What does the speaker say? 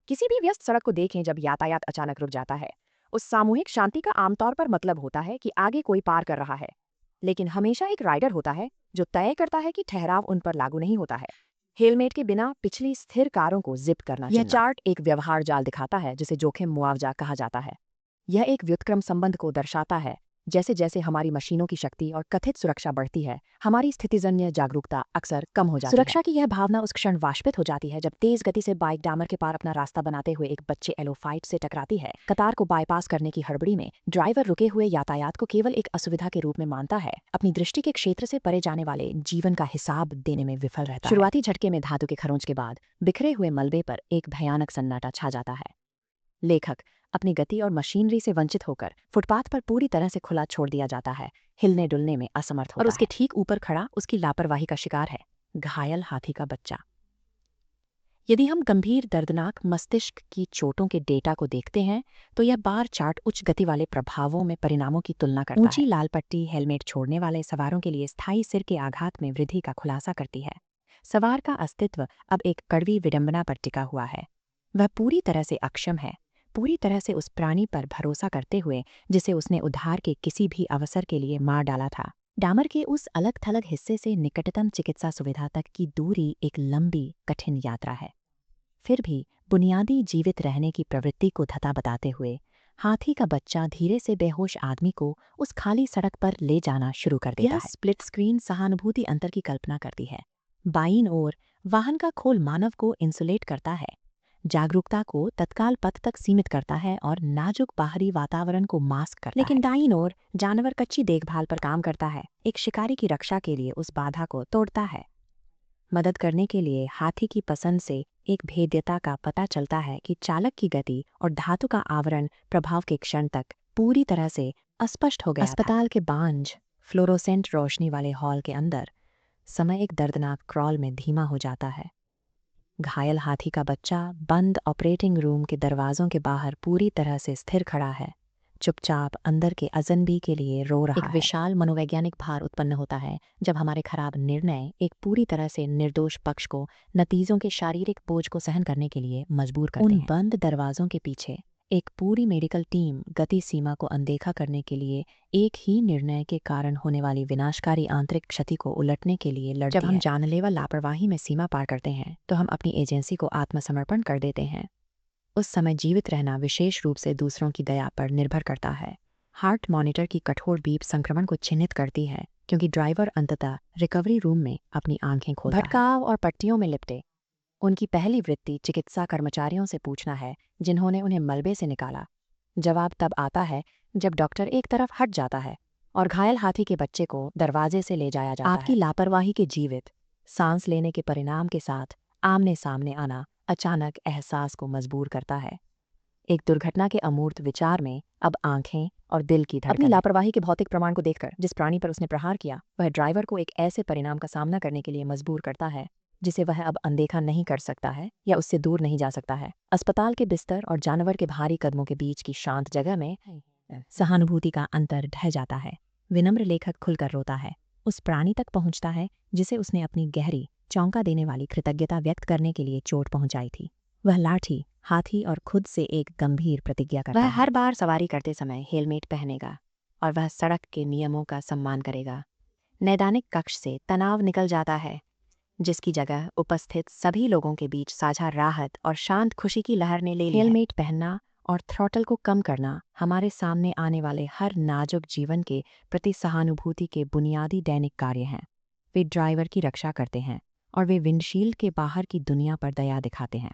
किसी भी व्यस्त सड़क को देखें जब यातायात अचानक रुक जाता है। उस सामूहिक शांति का आमतौर पर मतलब होता है कि आगे कोई पार कर रहा है। लेकिन हमेशा एक राइडर होता है जो तय करता है कि ठहराव उन पर लागू नहीं होता है। हेलमेट के बिना पिछली स्थिर कारों को जिप करना यह चार्ट एक व्यवहार जाल दिखाता है जिसे जोखिम मुआवजा कहा जाता है। यह एक व्युत्क्रम संबंध को दर्शाता है। जैसे जैसे हमारी मशीनों की शक्ति और कथित सुरक्षा बढ़ती है, हमारी स्थितिजन्य जागरूकता अक्सर कम हो जाती है। सुरक्षा की यह भावना उस क्षण वाष्पित हो जाती है जब तेज गति से बाइक डामर के पार अपना रास्ता बनाते हुए एक बच्चे एलोफाइट से टकराती है। कतार को बाईपास करने की हड़बड़ी में ड्राइवर रुके हुए यातायात को केवल एक असुविधा के रूप में मानता है, अपनी दृष्टि के क्षेत्र से परे जाने वाले जीवन का हिसाब देने में विफल रहता है। शुरुआती झटके में धातु के खरोंच के बाद बिखरे हुए मलबे पर एक भयानक सन्नाटा छा जाता है। लेखक अपनी गति और मशीनरी से वंचित होकर फुटपाथ पर पूरी तरह से खुला छोड़ दिया जाता है, हिलने डुलने में असमर्थ होता है। और उसके ठीक ऊपर खड़ा उसकी लापरवाही का शिकार है, घायल हाथी का बच्चा। यदि हम गंभीर दर्दनाक मस्तिष्क की चोटों के डेटा को देखते हैं तो यह बार चार्ट उच्च गति वाले प्रभावों में परिणामों की तुलना करता है। ऊंची लाल पट्टी हेलमेट छोड़ने वाले सवारों के लिए स्थायी सिर के आघात में वृद्धि का खुलासा करती है। सवार का अस्तित्व अब एक कड़वी विडंबना पर टिका हुआ है। वह पूरी तरह से अक्षम है, पूरी तरह से उस प्राणी पर भरोसा करते हुए जिसे उसने उद्धार के किसी भी अवसर के लिए मार डाला था। डामर के उस अलग थलग हिस्से से निकटतम चिकित्सा सुविधा तक की दूरी एक लंबी कठिन यात्रा है। फिर भी बुनियादी जीवित रहने की प्रवृत्ति को धता बताते हुए हाथी का बच्चा धीरे से बेहोश आदमी को उस खाली सड़क पर ले जाना शुरू कर देता है। यह स्प्लिट स्क्रीन सहानुभूति अंतर की कल्पना करती है। बाईं ओर वाहन का खोल मानव को इंसुलेट करता है, जागरूकता को तत्काल पथ तक सीमित करता है और नाजुक बाहरी वातावरण को मास्क करता है। लेकिन दाईं ओर जानवर कच्ची देखभाल पर काम करता है, एक शिकारी की रक्षा के लिए उस बाधा को तोड़ता है। मदद करने के लिए हाथी की पसंद से एक भेद्यता का पता चलता है कि चालक की गति और धातु का आवरण प्रभाव के क्षण तक पूरी तरह से अस्पष्ट हो गया था। अस्पताल के बांझ फ्लोरोसेंट रोशनी वाले हॉल के अंदर समय एक दर्दनाक क्रॉल में धीमा हो जाता है। घायल हाथी का बच्चा बंद ऑपरेटिंग रूम के दरवाजों के बाहर पूरी तरह से स्थिर खड़ा है, चुपचाप अंदर के अजनबी के लिए रो रहा है। एक विशाल मनोवैज्ञानिक भार उत्पन्न होता है जब हमारे खराब निर्णय एक पूरी तरह से निर्दोष पक्ष को नतीजों के शारीरिक बोझ को सहन करने के लिए मजबूर करते हैं। उन बंद दरवाजों के पीछे एक पूरी मेडिकल टीम गति सीमा को अनदेखा करने के लिए एक ही निर्णय के कारण होने वाली विनाशकारी आंतरिक क्षति को उलटने के लिए लड़ती है। जब हम जानलेवा लापरवाही में सीमा पार करते हैं तो हम अपनी एजेंसी को आत्मसमर्पण कर देते हैं। उस समय जीवित रहना विशेष रूप से दूसरों की दया पर निर्भर करता है। हार्ट मॉनिटर की कठोर बीप संक्रमण को चिन्हित करती है क्योंकि ड्राइवर अंततः रिकवरी रूम में अपनी आंखें खोलता है। भटकाव और पट्टियों में लिपटे उनकी पहली वृत्ति चिकित्सा कर्मचारियों से पूछना है जिन्होंने उन्हें मलबे से निकाला। जवाब तब आता है जब डॉक्टर एक तरफ हट जाता है और घायल हाथी के बच्चे को दरवाजे से ले जाया जाता है। आपकी लापरवाही के जीवित सांस लेने के परिणाम के साथ आमने सामने आना अचानक एहसास को मजबूर करता है। एक दुर्घटना के अमूर्त विचार में अब आंखें और दिल की धड़कन। अपनी लापरवाही के भौतिक प्रमाण को देखकर जिस प्राणी पर उसने प्रहार किया वह ड्राइवर को एक ऐसे परिणाम का सामना करने के लिए मजबूर करता है जिसे वह अब अनदेखा नहीं कर सकता है या उससे दूर नहीं जा सकता है। अस्पताल के बिस्तर और जानवर के भारी कदमों के बीच की शांत जगह में सहानुभूति का अंतर ढह जाता है। विनम्र लेखक खुलकर रोता है, उस प्राणी तक पहुंचता है जिसे उसने अपनी गहरी चौंका देने वाली कृतज्ञता व्यक्त करने के लिए चोट पहुंचाई थी। वह लाठी, हाथी और खुद से एक गंभीर प्रतिज्ञा करता है। वह हर बार सवारी करते समय हेलमेट पहनेगा और वह सड़क के नियमों का सम्मान करेगा। नैदानिक कक्ष से तनाव निकल जाता है, जिसकी जगह उपस्थित सभी लोगों के बीच साझा राहत और शांत खुशी की लहर ने ले ली है। हेलमेट पहनना और थ्रॉटल को कम करना हमारे सामने आने वाले हर नाजुक जीवन के प्रति सहानुभूति के बुनियादी दैनिक कार्य हैं। वे ड्राइवर की रक्षा करते हैं और वे विंडशील्ड के बाहर की दुनिया पर दया दिखाते हैं।